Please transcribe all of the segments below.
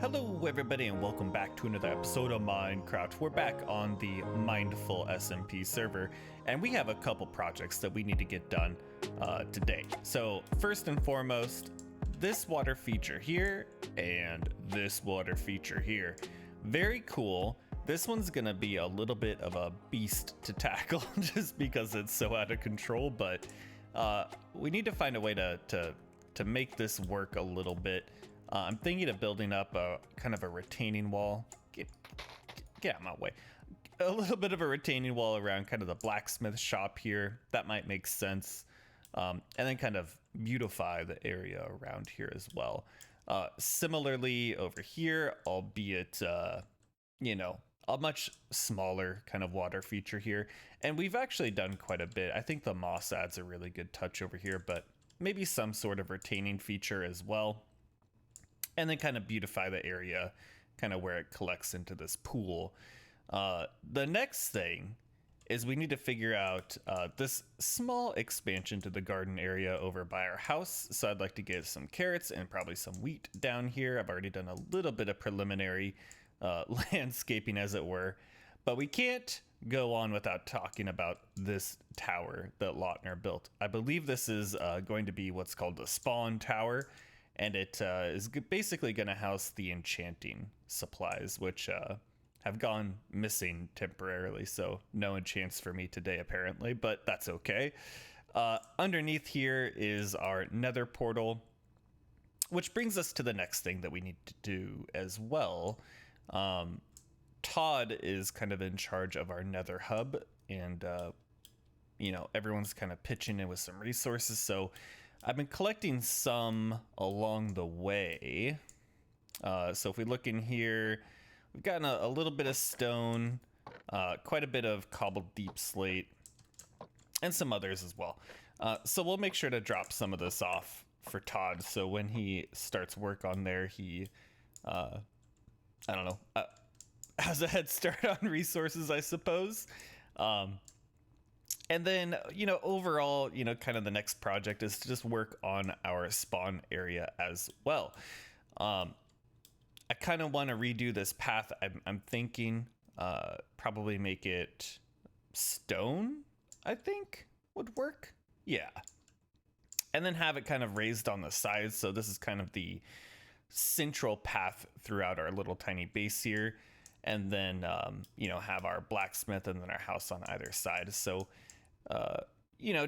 Hello everybody and welcome back to another episode of Minecraft. We're back on the Mindful SMP server and we have a couple projects that we need to get done today. So first and foremost, this water feature here and this water feature here. Very cool. This one's gonna be a little bit of a beast to tackle just because it's so out of control, but we need to find a way to make this work a little bit. I'm thinking of building up a kind of a retaining wall. Get out of my way. A little bit of a retaining wall around kind of the blacksmith shop here. That might make sense. And then kind of beautify the area around here as well. Similarly over here, albeit, a much smaller kind of water feature here. And we've actually done quite a bit. I think the moss adds a really good touch over here, but maybe some sort of retaining feature as well. And then kind of beautify the area, kind of where it collects into this pool. The next thing is we need to figure out this small expansion to the garden area over by our house. So I'd like to get some carrots and probably some wheat down here. I've already done a little bit of preliminary landscaping, as it were. But we can't go on without talking about this tower that Lautner built. I believe this is going to be what's called the spawn tower. And it is basically going to house the enchanting supplies, which have gone missing temporarily. So no enchants for me today, apparently, but that's okay. Underneath here is our nether portal, which brings us to the next thing that we need to do as well. Todd is kind of in charge of our nether hub, and, everyone's kind of pitching in with some resources. So I've been collecting some along the way. So if we look in here, we've gotten a little bit of stone, quite a bit of cobbled deep slate, and some others as well. So we'll make sure to drop some of this off for Todd. So when he starts work on there, he, has a head start on resources, I suppose. And then, overall, kind of the next project is to just work on our spawn area as well. I kind of want to redo this path. I'm thinking probably make it stone, I think would work. Yeah. And then have it kind of raised on the sides. So this is kind of the central path throughout our little tiny base here. And then, have our blacksmith and then our house on either side. So,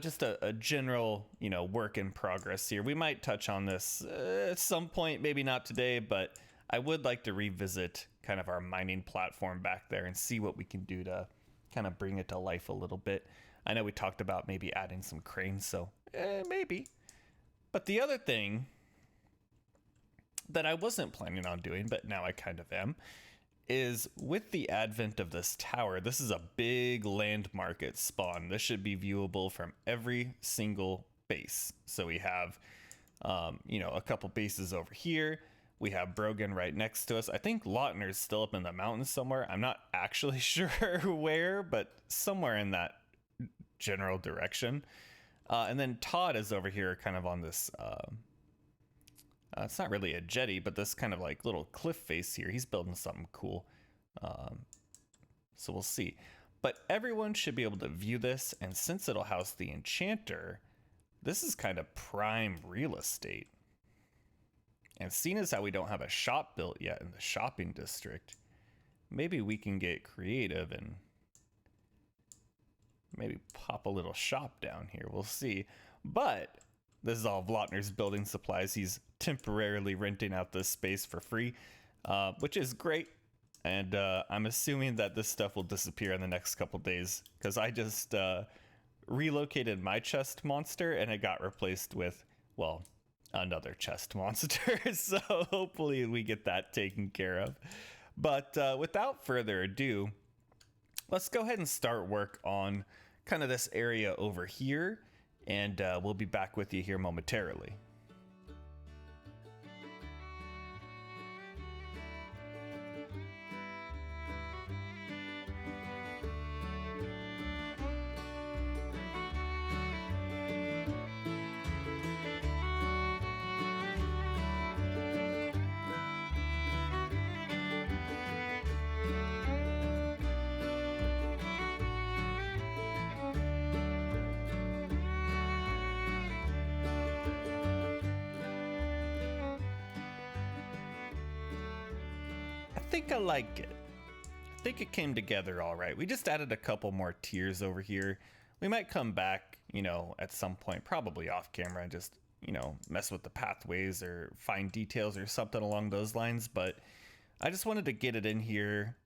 just a general, work in progress here. We might touch on this at some point, maybe not today, but I would like to revisit kind of our mining platform back there and see what we can do to kind of bring it to life a little bit. I know we talked about maybe adding some cranes, so maybe. But the other thing that I wasn't planning on doing, but now I kind of am, is with the advent of this tower, this is a big land market spawn. This should be viewable from every single base. So we have, a couple bases over here. We have Brogan right next to us. I think Lautner's still up in the mountains somewhere. I'm not actually sure where, but somewhere in that general direction. And then Todd is over here kind of on this, it's not really a jetty, but this kind of like little cliff face here. He's building something cool. So we'll see. But everyone should be able to view this. And since it'll house the enchanter, this is kind of prime real estate. And seeing as how we don't have a shop built yet in the shopping district, maybe we can get creative and maybe pop a little shop down here. We'll see. But this is all Lautner's building supplies. He's temporarily renting out this space for free, which is great. And I'm assuming that this stuff will disappear in the next couple days because I just relocated my chest monster and it got replaced with, well, another chest monster. So hopefully we get that taken care of. But without further ado, let's go ahead and start work on kind of this area over here. And we'll be back with you here momentarily. think I like it. I think it came together all right. We just added a couple more tiers over here. We might come back, you know, at some point, probably off camera, and just, you know, mess with the pathways or find details or something along those lines. But I just wanted to get it in here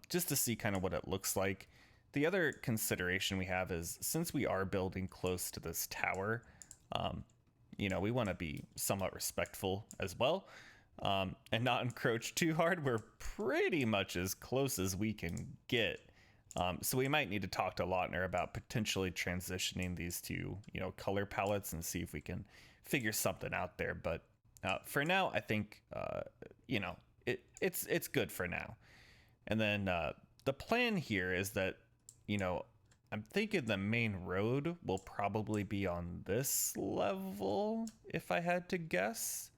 just to see kind of what it looks like. The other consideration we have is, since we are building close to this tower, you know, we want to be somewhat respectful as well. And not encroach too hard. We're pretty much as close as we can get. So we might need to talk to Lautner about potentially transitioning these two, you know, color palettes and see if we can figure something out there. But for now, I think, you know, it's good for now. And then the plan here is that, you know, I'm thinking the main road will probably be on this level, if I had to guess.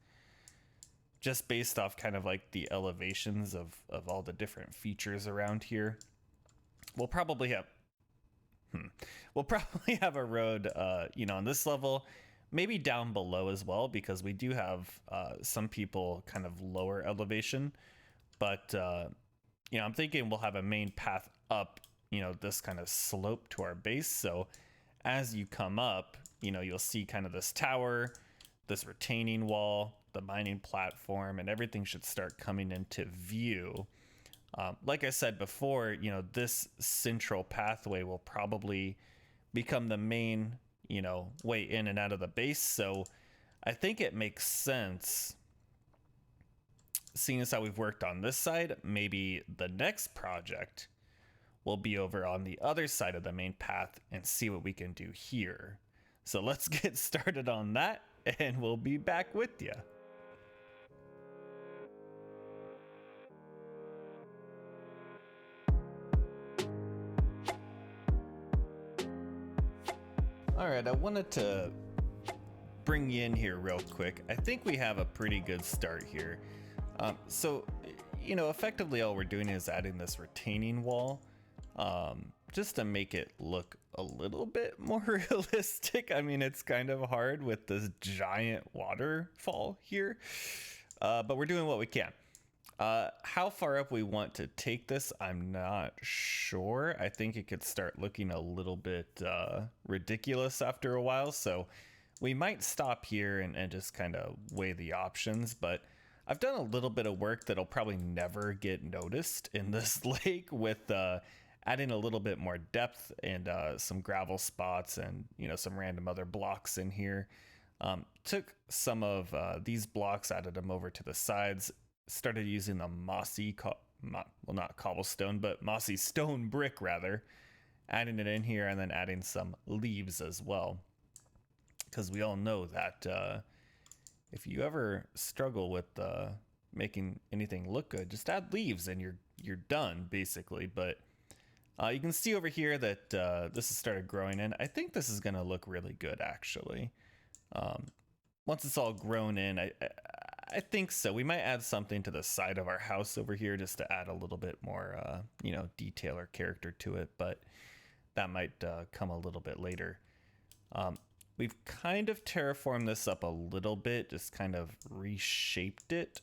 Just based off kind of like the elevations of all the different features around here. We'll probably have a road, you know, on this level, maybe down below as well, because we do have some people kind of lower elevation. But, you know, I'm thinking we'll have a main path up, you know, this kind of slope to our base. So as you come up, you know, you'll see kind of this tower, this retaining wall, the mining platform, and everything should start coming into view. Like I said before, you know, this central pathway will probably become the main, you know, way in and out of the base. So I think it makes sense, seeing as how we've worked on this side, maybe the next project will be over on the other side of the main path and see what we can do here. So let's get started on that, and we'll be back with you. All right, I wanted to bring you in here real quick. I think we have a pretty good start here. So, you know, effectively all we're doing is adding this retaining wall, just to make it look a little bit more realistic. I mean, it's kind of hard with this giant waterfall here, but we're doing what we can. How far up we want to take this, I'm not sure. I think it could start looking a little bit ridiculous after a while, so we might stop here and just kind of weigh the options. But I've done a little bit of work that'll probably never get noticed in this lake with adding a little bit more depth and some gravel spots and, you know, some random other blocks in here. Took some of these blocks, added them over to the sides, started using the mossy, well, not cobblestone, but mossy stone brick rather, adding it in here, and then adding some leaves as well. Because we all know that if you ever struggle with making anything look good, just add leaves and you're done basically. But you can see over here that this has started growing in. I think this is going to look really good actually. Once it's all grown in, I think so. We might add something to the side of our house over here just to add a little bit more, you know, detail or character to it, but that might come a little bit later. We've kind of terraformed this up a little bit, just kind of reshaped it.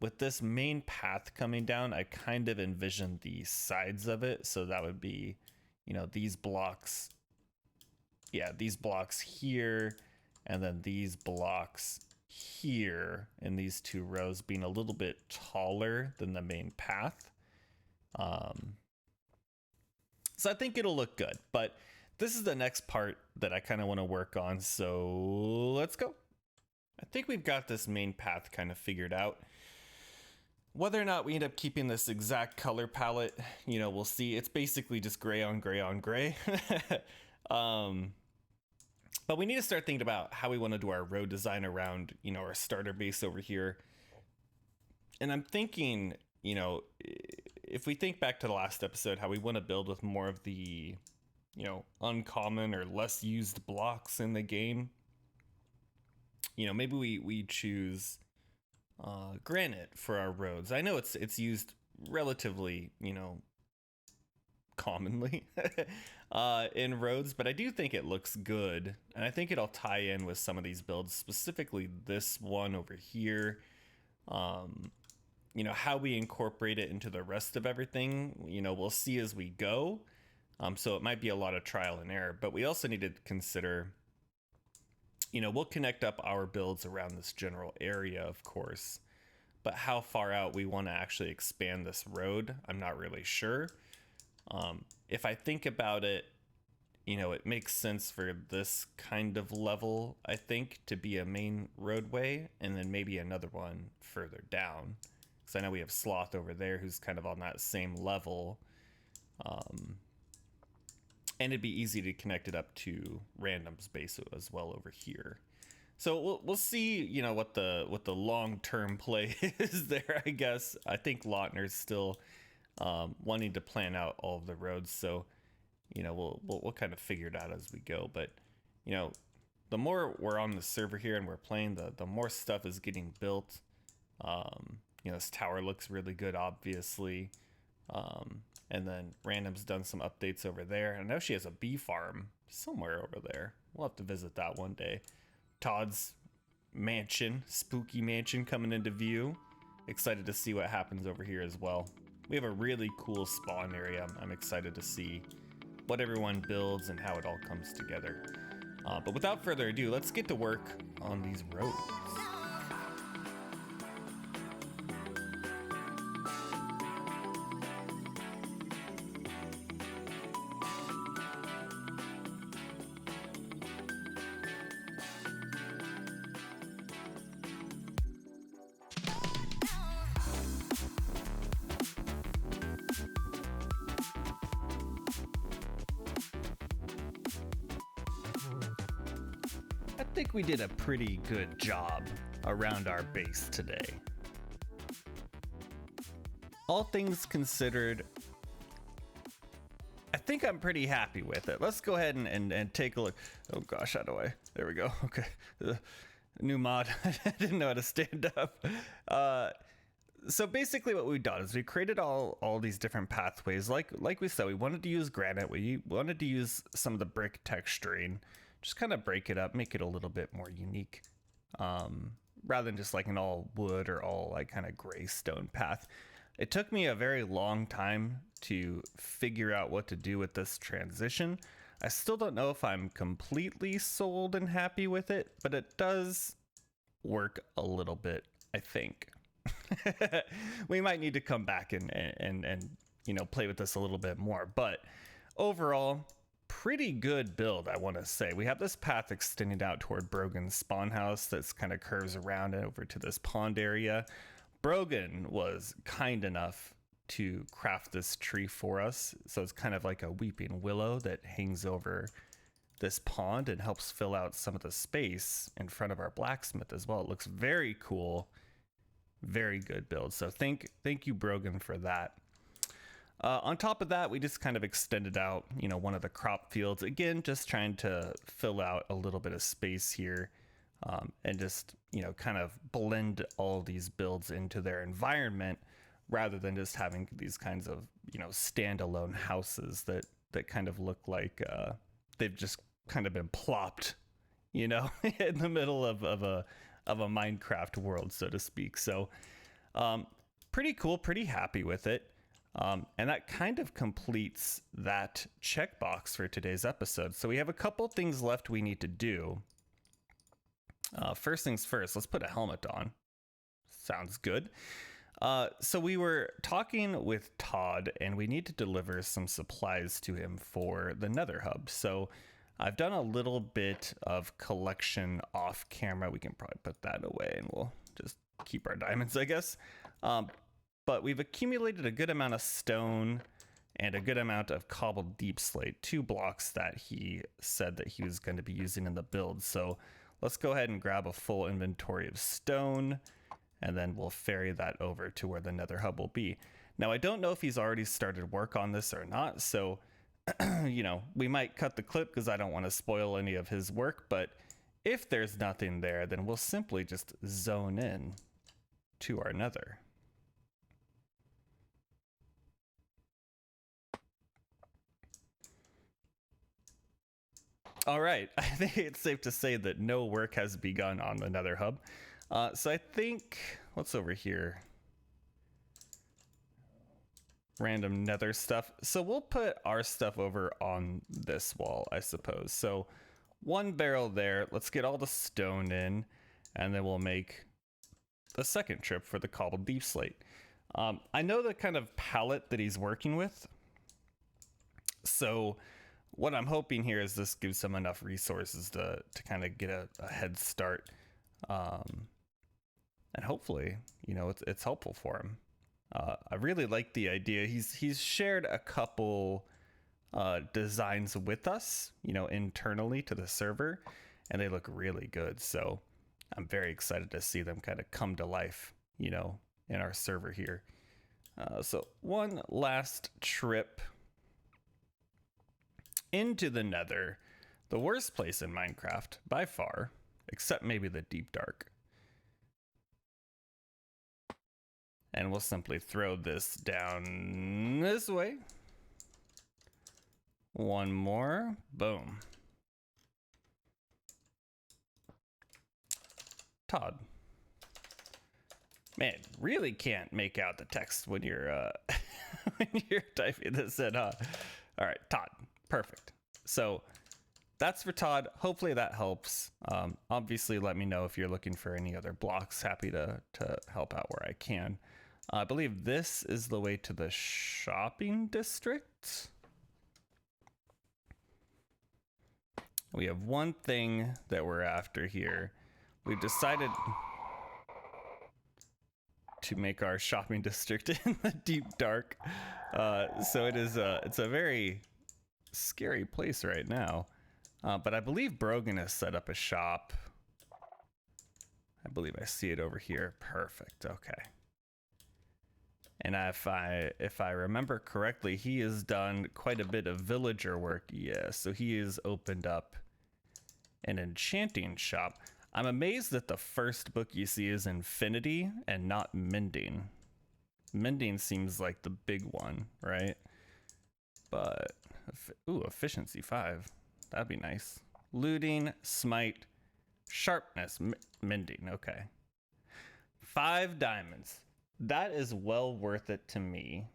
With this main path coming down, I kind of envisioned the sides of it. So that would be, you know, these blocks. Yeah, these blocks here, and then these blocks here in these two rows being a little bit taller than the main path. So I think it'll look good, but this is the next part that I kind of want to work on. So let's go. I think we've got this main path kind of figured out. Whether or not we end up keeping this exact color palette, you know, we'll see. It's basically just gray on gray on gray. But we need to start thinking about how we want to do our road design around, you know, our starter base over here. And I'm thinking, you know, if we think back to the last episode, how we want to build with more of the, you know, uncommon or less used blocks in the game. You know, maybe we choose granite for our roads. I know it's used relatively, you know, commonly in roads, but I do think it looks good, and I think it'll tie in with some of these builds, specifically this one over here. how we incorporate it into the rest of everything, we'll see as we go. So it might be a lot of trial and error, but we also need to consider, we'll connect up our builds around this general area, of course, but how far out we want to actually expand this road, I'm not really sure. If I think about it, it makes sense for this kind of level, I think, to be a main roadway, and then maybe another one further down. Because I know we have Sloth over there who's kind of on that same level. And it'd be easy to connect it up to Random's base as well over here. So we'll see, what the long-term play is there, I guess. I think Lautner's still wanting to plan out all of the roads, so we'll kind of figure it out as we go. But the more we're on the server here and we're playing, the more stuff is getting built. This tower looks really good, obviously. And then Random's done some updates over there. I know she has a bee farm somewhere over there. We'll have to visit that one day. Todd's mansion, spooky mansion, coming into view. Excited to see what happens over here as well. We have a really cool spawn area. I'm excited to see what everyone builds and how it all comes together. But without further ado, let's get to work on these roads. I think we did a pretty good job around our base today. All things considered, I think I'm pretty happy with it. Let's go ahead and take a look. Oh gosh, how do I? There we go. Okay. New mod. I didn't know how to stand up. So basically what we've done is we created all these different pathways. Like we said, we wanted to use granite. We wanted to use some of the brick texturing. Just kind of break it up, make it a little bit more unique, rather than just like an all wood or all like kind of gray stone path. It took me a very long time to figure out what to do with this transition. I still don't know if I'm completely sold and happy with it, but it does work a little bit, I think. We might need to come back and play with this a little bit more, but overall, pretty good build, I want to say. We have this path extending out toward Brogan's spawn house that's kind of curves around and over to this pond area. Brogan was kind enough to craft this tree for us, so it's kind of like a weeping willow that hangs over this pond and helps fill out some of the space in front of our blacksmith as well. It looks very cool, very good build. So thank you, Brogan, for that. On top of that, we just kind of extended out, one of the crop fields. Again, just trying to fill out a little bit of space here, and just, kind of blend all these builds into their environment rather than just having these kinds of, standalone houses that kind of look like they've just kind of been plopped, in the middle of a Minecraft world, so to speak. So pretty cool, pretty happy with it. And that kind of completes that checkbox for today's episode. So we have a couple things left we need to do. First things first, let's put a helmet on. Sounds good. So we were talking with Todd, and we need to deliver some supplies to him for the Nether Hub. So I've done a little bit of collection off camera. We can probably put that away, and we'll just keep our diamonds, I guess. But we've accumulated a good amount of stone and a good amount of cobbled deep slate, 2 blocks that he said that he was going to be using in the build. So let's go ahead and grab a full inventory of stone, and then we'll ferry that over to where the Nether Hub will be. Now, I don't know if he's already started work on this or not, so we might cut the clip because I don't want to spoil any of his work, but if there's nothing there, then we'll simply just zone in to our Nether. All right, I think it's safe to say that no work has begun on the Nether Hub. So I think, what's over here? random nether stuff. So we'll put our stuff over on this wall, I suppose. So 1 barrel there. Let's get all the stone in, and then we'll make the second trip for the cobbled deep slate. I know the kind of palette that he's working with. So what I'm hoping here is this gives him enough resources to kind of get a head start. And hopefully, you know, it's helpful for him. I really like the idea. He's shared a couple designs with us, you know, internally to the server, and they look really good. So I'm very excited to see them kind of come to life, you know, in our server here. So one last trip into the nether, the worst place in Minecraft by far, except maybe the deep dark. And we'll simply throw this down this way. One more, boom. Todd. Man, really can't make out the text when you're when you're typing this in, huh? All right, Todd, perfect. So that's for Todd. Hopefully that helps. Obviously, let me know if you're looking for any other blocks. Happy to help out where I can. I believe this is the way to the shopping district. We have one thing that we're after here. We've decided to make our shopping district in the deep dark. So it's a very scary place right now. But I believe Brogan has set up a shop. I believe I see it over here. Perfect. Okay. And if I remember correctly, he has done quite a bit of villager work. Yeah, so he has opened up an enchanting shop. I'm amazed that the first book you see is Infinity and not Mending. Mending seems like the big one, right? But, ooh, Efficiency 5. That'd be nice. Looting, Smite, Sharpness, Mending, okay. 5 diamonds. That is well worth it to me.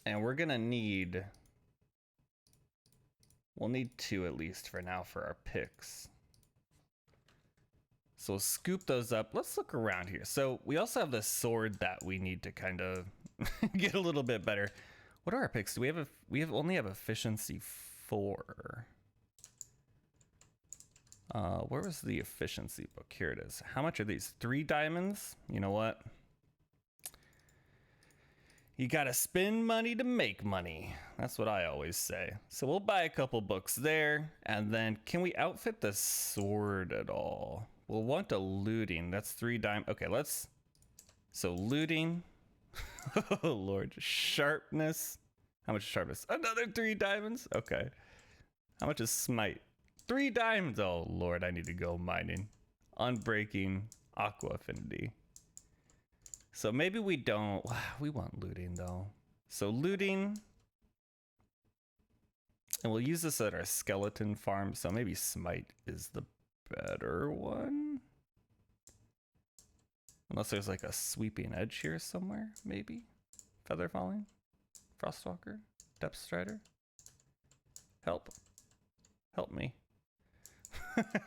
And we're gonna need... We'll need 2 at least for now for our picks. So we'll scoop those up. Let's look around here. So we also have the sword that we need to kind of get a little bit better. What are our picks? Do we only have efficiency 4. Where was the efficiency book? Here it is. How much are these? 3 diamonds? You know what? You gotta spend money to make money. That's what I always say. So we'll buy a couple books there. And then can we outfit the sword at all? We'll want a looting. That's 3 diamonds. Okay, let's... So looting. Oh, Lord. Sharpness. How much is sharpness? Another 3 diamonds? Okay. How much is smite? 3 diamonds. Oh, Lord, I need to go mining. Unbreaking. Aqua affinity. So maybe we don't... We want looting, though. So looting. And we'll use this at our skeleton farm. So maybe smite is the better one. Unless there's like a sweeping edge here somewhere, maybe. Feather falling. Frostwalker. Depth strider. Help. Help me.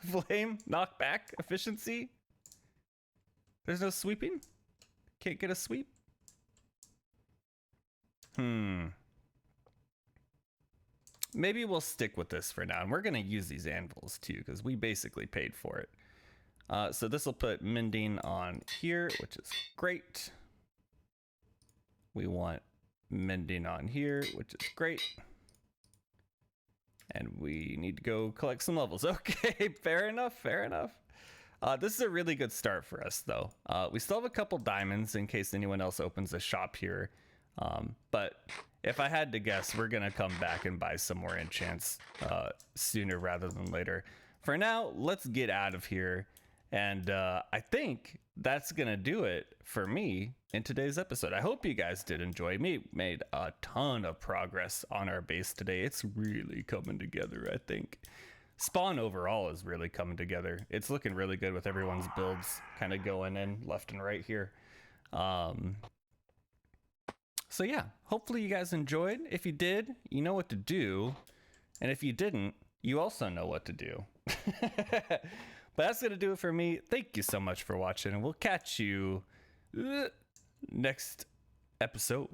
Flame. Knockback. Efficiency. There's no sweeping? Can't get a sweep? Maybe we'll stick with this for now. And we're going to use these anvils too, because we basically paid for it. So this will put mending on here, which is great. We want mending on here, which is great. And we need to go collect some levels. Okay, fair enough, fair enough. This is a really good start for us, though. We still have a couple diamonds in case anyone else opens a shop here. But if I had to guess, we're going to come back and buy some more enchants sooner rather than later. For now, let's get out of here. And I think that's going to do it for me in today's episode. I hope you guys did enjoy. We made a ton of progress on our base today. It's really coming together, I think. Spawn overall is really coming together. It's looking really good with everyone's builds kind of going in left and right here. So yeah, hopefully you guys enjoyed. If you did, you know what to do. And if you didn't, you also know what to do. But that's going to do it for me. Thank you so much for watching, and we'll catch you next episode.